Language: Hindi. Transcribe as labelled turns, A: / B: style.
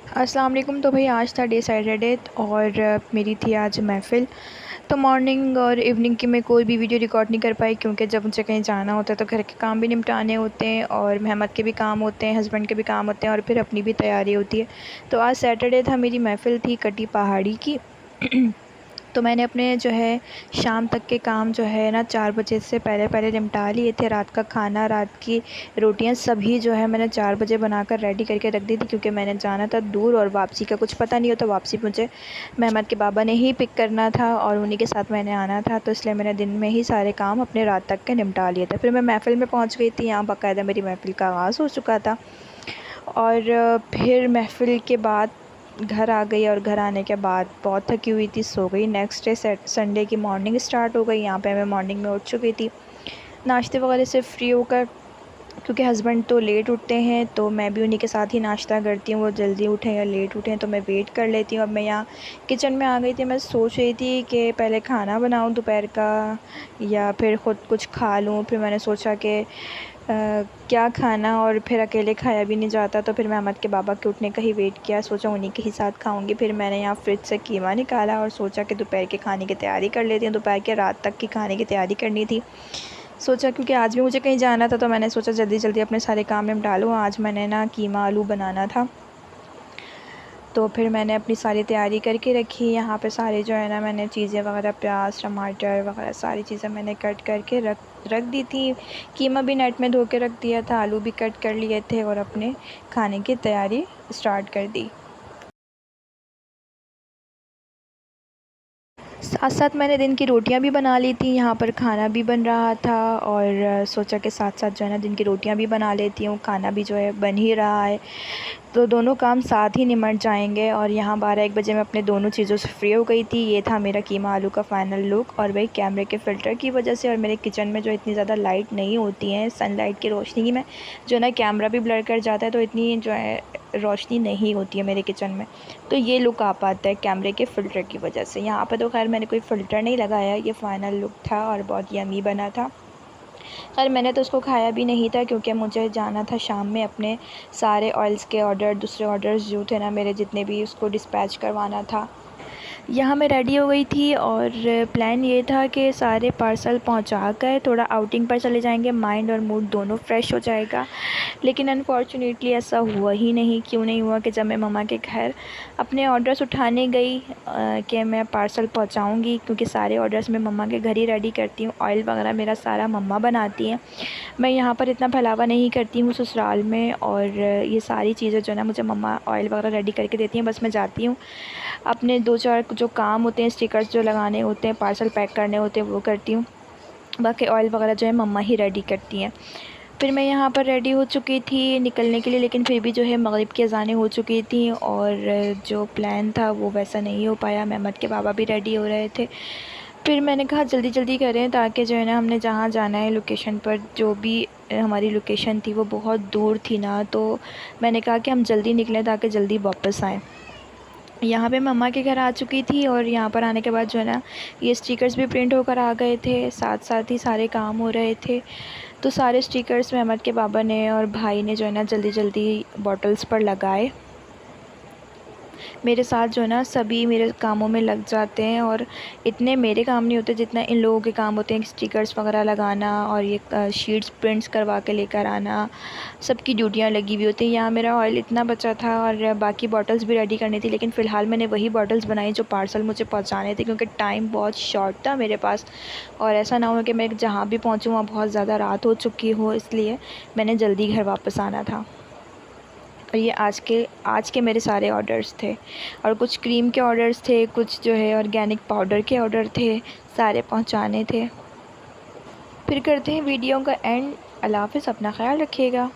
A: अस्सलाम वालेकुम। तो भाई आज था डे सैटरडे और मेरी थी आज महफ़िल। तो मॉर्निंग और इवनिंग की मैं कोई भी वीडियो रिकॉर्ड नहीं कर पाई, क्योंकि जब मुझे कहीं जाना होता है तो घर के काम भी निपटाने होते हैं और महमद के भी काम होते हैं, हस्बैंड के भी काम होते हैं और फिर अपनी भी तैयारी होती है। तो आज सैटरडे था, मेरी महफ़िल थी कटी पहाड़ी की। तो मैंने अपने जो है शाम तक के काम जो है ना 4 बजे से पहले पहले निपटा लिए थे। रात का खाना, रात की रोटियां सभी जो है मैंने 4 बजे बनाकर रेडी करके रख दी थी, क्योंकि मैंने जाना था दूर और वापसी का कुछ पता नहीं होता। वापसी मुझे मेहमद के बाबा ने ही पिक करना था और उन्हीं के साथ मैंने आना था, तो इसलिए मैंने दिन में ही सारे काम अपने रात तक के निपटा लिए थे। फिर मैं महफ़िल में पहुँच गई थी। यहाँ बाकायदा मेरी महफ़िल का आगाज़ हो चुका था और फिर महफ़िल के बाद घर आ गई और घर आने के बाद बहुत थकी हुई थी, सो गई। नेक्स्ट डे संडे की मॉर्निंग स्टार्ट हो गई। यहाँ पे मैं मॉर्निंग में उठ चुकी थी, नाश्ते वगैरह से फ्री होकर, क्योंकि हस्बैंड तो लेट उठते हैं तो मैं भी उन्हीं के साथ ही नाश्ता करती हूँ। वो जल्दी उठें या लेट उठें तो मैं वेट कर लेती हूँ। अब मैं यहाँ किचन में आ गई थी। मैं सोच रही थी कि पहले खाना बनाऊँ दोपहर का या फिर ख़ुद कुछ खा लूँ। फिर मैंने सोचा कि क्या खाना, और फिर अकेले खाया भी नहीं जाता, तो फिर मैं अहमद के बाबा के उठने का ही वेट किया। सोचा उन्हीं के ही साथ खाऊंगी। फिर मैंने यहाँ फ्रिज से कीमा निकाला और सोचा कि दोपहर के खाने की तैयारी कर लेती हूँ। दोपहर के रात तक की खाने की तैयारी करनी थी। सोचा क्योंकि आज भी मुझे कहीं जाना था, तो मैंने सोचा जल्दी जल्दी अपने सारे काम निपटा लूँ। आज मैंने ना कीमा आलू बनाना था, तो फिर मैंने अपनी सारी तैयारी करके रखी। यहाँ पे सारे जो है ना मैंने चीज़ें वगैरह, प्याज टमाटर वगैरह सारी चीज़ें मैंने कट करके रख दी थी। कीमा भी नेट में धो के रख दिया था, आलू भी कट कर लिए थे और अपने खाने की तैयारी स्टार्ट कर दी। साथ साथ मैंने दिन की रोटियां भी बना ली थी। यहाँ पर खाना भी बन रहा था और सोचा कि साथ साथ जो है ना दिन की रोटियां भी बना लेती हूँ, खाना भी जो है बन ही रहा है, तो दोनों काम साथ ही निमट जाएंगे। और यहाँ 12-1 बजे मैं अपने दोनों चीज़ों से फ्री हो गई थी। ये था मेरा कीमा आलू का फ़ाइनल लुक। और वही कैमरे के फ़िल्टर की वजह से और मेरे किचन में जो इतनी ज़्यादा लाइट नहीं होती है, सनलाइट की रोशनी में जो है ना कैमरा भी ब्लर कर जाता है, तो इतनी जो है रोशनी नहीं होती है मेरे किचन में, तो ये लुक आ पाता है कैमरे के फ़िल्टर की वजह से। यहाँ पर तो खैर मैंने कोई फ़िल्टर नहीं लगाया, ये फ़ाइनल लुक था और बहुत यम्मी बना था। खैर मैंने तो उसको खाया भी नहीं था, क्योंकि मुझे जाना था शाम में अपने सारे ऑयल्स के ऑर्डर, दूसरे ऑर्डर्स जो थे ना मेरे जितने भी, उसको डिस्पैच करवाना था। यहाँ मैं रेडी हो गई थी और प्लान ये था कि सारे पार्सल पहुँचा कर थोड़ा आउटिंग पर चले जाएंगे, माइंड और मूड दोनों फ्रेश हो जाएगा। लेकिन अनफॉर्चुनेटली ऐसा हुआ ही नहीं। क्यों नहीं हुआ कि जब मैं मम्मा के घर अपने ऑर्डर्स उठाने गई कि मैं पार्सल पहुँचाऊँगी, क्योंकि सारे ऑर्डर्स मैं मम्मा के घर ही रेडी करती हूँ, ऑयल वगैरह मेरा सारा मम्मा बनाती हैं। मैं यहाँ पर इतना फैलावा नहीं करती हूँ ससुराल में, और ये सारी चीज़ें जो है ना मुझे मम्मा ऑयल वगैरह रेडी करके देती हैं। बस मैं जाती हूँ, अपने 2-4 जो काम होते हैं, स्टिकर्स जो लगाने होते हैं, पार्सल पैक करने होते हैं, वो करती हूँ। बाकी ऑयल वगैरह जो है मम्मा ही रेडी करती हैं। फिर मैं यहाँ पर रेडी हो चुकी थी निकलने के लिए, लेकिन फिर भी जो है मग़रिब की अज़ानें हो चुकी थी और जो प्लान था वो वैसा नहीं हो पाया। मेहमद के बाबा भी रेडी हो रहे थे। फिर मैंने कहा जल्दी जल्दी करें, ताकि जो है ना हमने जहाँ जाना है लोकेशन पर, जो भी हमारी लोकेशन थी वो बहुत दूर थी ना, तो मैंने कहा कि हम जल्दी निकलें ताकि जल्दी वापस आएँ। यहाँ पे मम्मा के घर आ चुकी थी और यहाँ पर आने के बाद जो है ना ये स्टिकर्स भी प्रिंट होकर आ गए थे, साथ साथ ही सारे काम हो रहे थे। तो सारे स्टिकर्स मेहमद के बाबा ने और भाई ने जो है ना जल्दी जल्दी बॉटल्स पर लगाए। मेरे साथ जो है ना सभी मेरे कामों में लग जाते हैं, और इतने मेरे काम नहीं होते जितना इन लोगों के काम होते हैं। स्टिकर्स वगैरह लगाना और ये शीट्स प्रिंट्स करवा के लेकर आना, सबकी ड्यूटियां लगी हुई होती हैं। यहाँ मेरा ऑयल इतना बचा था और बाकी बॉटल्स भी रेडी करनी थी, लेकिन फ़िलहाल मैंने वही बॉटल्स बनाई जो पार्सल मुझे पहुँचाने थे, क्योंकि टाइम बहुत शॉर्ट था मेरे पास और ऐसा ना हो कि मैं जहाँ भी पहुँचूँ वहाँ बहुत ज़्यादा रात हो चुकी हो, इसलिए मैंने जल्दी घर वापस आना था। और ये आज के मेरे सारे ऑर्डर्स थे, और कुछ क्रीम के ऑर्डर्स थे, कुछ जो है ऑर्गेनिक पाउडर के ऑर्डर थे, सारे पहुंचाने थे। फिर करते हैं वीडियो का एंड। अल्लाह हाफ़िज़, अपना ख्याल रखिएगा।